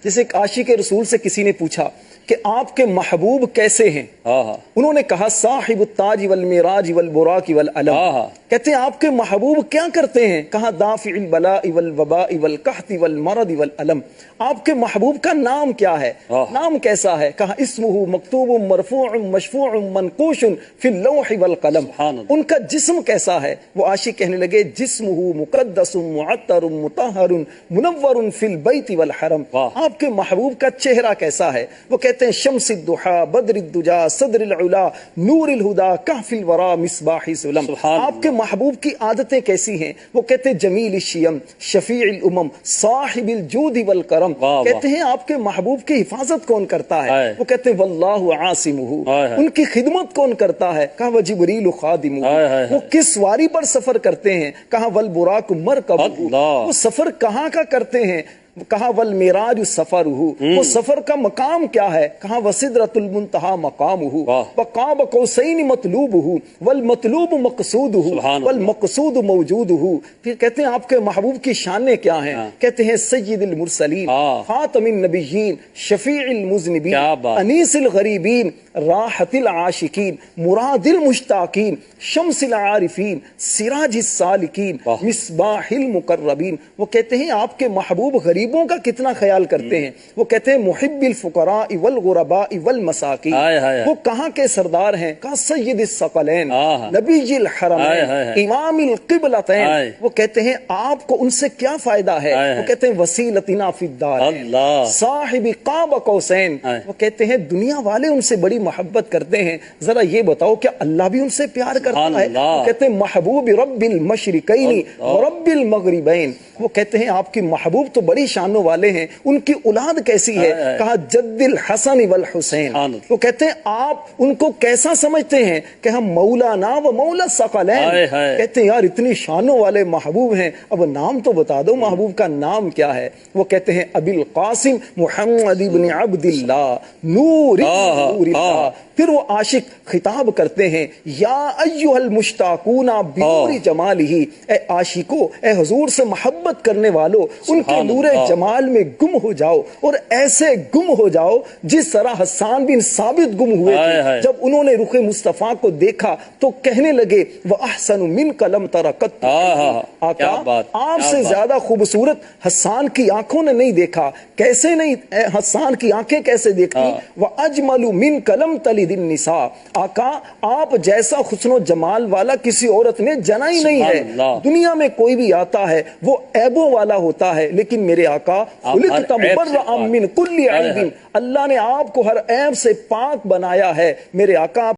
جیسے ایک عاشق رسول سے کسی نے پوچھا کہ آپ کے محبوب کیسے ہیں؟ انہوں نے کہا صاحب التاج والمیراج والبراق والعلم۔ کہتے ہیں آپ کے محبوب کیا کرتے ہیں؟ کہا دافع البلاء والوباء والقحط والمرض والالم۔ آپ کے محبوب کا نام کیا ہے؟ نام کیسا ہے؟ کہا اسمہ مکتوب مرفوع مشفوع منقوش فی اللوح والقلم۔ ان کا جسم کیسا ہے؟ وہ عاشق کہنے لگے جسمہ مقدس معطر مطہر منور فی البیت والحرم۔ آپ کے محبوب کا چہرہ کیسا ہے؟ وہ کہتے ہیں شمس الضحا بدر الدجا صدر العلا نور الہدا کہف الورا مصباح سلم۔ آپ کے محبوب کی عادتیں کیسی ہیں؟ وہ کہتے ہیں جمیل الشیم شفیع الامم صاحب الجود والکرم۔ کہتے ہیں آپ کے محبوب کی حفاظت کون کرتا ہے؟ وہ کہتے ہیں واللہ عاصمہ۔ ان کی خدمت کون کرتا ہے؟ کہا وجبریل خادمہ۔ وہ کس سواری پر سفر کرتے ہیں؟ کہا والبراق مرکبہ۔ وہ سفر کہاں کا کرتے ہیں؟ کہا والمیراج سفرہ۔ وہ سفر کا مقام کیا ہے؟ کہا وسدرۃ المنتہا مقامہ وقاب قوسین مطلوبہ والمطلوب مقصودہ والمقصود موجودہ۔ پھر کہتے ہیں آپ کے محبوب کی شانیں کیا ہیں؟ کہتے ہیں سید المرسلین خاتم النبیین شفیع المذنبین انیس الغریبین راحت العاشقین مراد المشتاقین شمس العارفین سراج السالکین مصباح المقربین۔ وہ کہتے ہیں آپ کے محبوب غریبوں کا کتنا خیال کرتے ہیں۔ وہ کہتے ہیں محب الفقراء والغرباء والمساکین۔ وہ کہاں کے سردار ہیں؟ کہا سید الثقلین نبی الحرمین امام القبلتین۔ وہ کہتے ہیں آپ کو ان سے کیا فائدہ ہے؟ وہ کہتے ہیں وسیلتنا فی الدار صاحب قاب قوسین۔ وہ کہتے ہیں دنیا والے ان سے بڑی محبت کرتے ہیں، ذرا یہ بتاؤ کیا اللہ بھی ان سے پیار کرتا ہے؟ وہ کہتے ہیں محبوب رب المشرقین ورب المغربین۔ وہ کہتے ہیں آپ کی محبوب تو بڑی شانوں والے ہیں، ان کی اولاد کیسی ہے؟ کہا جد الحسن والحسین۔ وہ کہتے ہیں آپ ان کو کیسا سمجھتے ہیں؟ کہ ہم مولانا و مولا الثقلین۔ کہتے ہیں یار اتنی شانوں والے محبوب ہیں، اب نام تو بتا دو محبوب کا نام کیا ہے؟ وہ کہتے ہیں ابی القاسم محمد ابن عبد اللہ نور اللہ۔ پھر وہ عاشق خطاب کرتے ہیں یا ایھا المشتاقون بنور جمالہ، اے عاشقو اے حضور سے محبت کرنے والو ان کے نور جمال میں گم ہو جاؤ، اور ایسے گم ہو جاؤ جس طرح حسان بن ثابت گم ہوئے تھے جب انہوں نے رخ مصطفیٰ کو دیکھا تو کہنے لگے وَأَحْسَنُ مِنْكَ لَمْ تَرَ قَطُّ۔ آقا آپ سے زیادہ خوبصورت حسان کی آنکھوں نے نہیں دیکھا۔ کیسے نہیں؟ حسان کی آنکھیں کیسے دیکھتی؟ وَأَجْمَلُ مِنْكَ لَمْ تَلِدِ النِّسَاء۔ آقا آپ جیسا حسن و جمال والا کسی عورت نے جنا ہی نہیں ہے۔ دنیا میں کوئی بھی آتا ہے وہ عیبوں والا ہوتا ہے، لیکن میرے آقا خلقت مبرأ من کل عیب، اللہ نے آپ کو ہر عیب سے پاک بنایا ہے۔ میرے آقا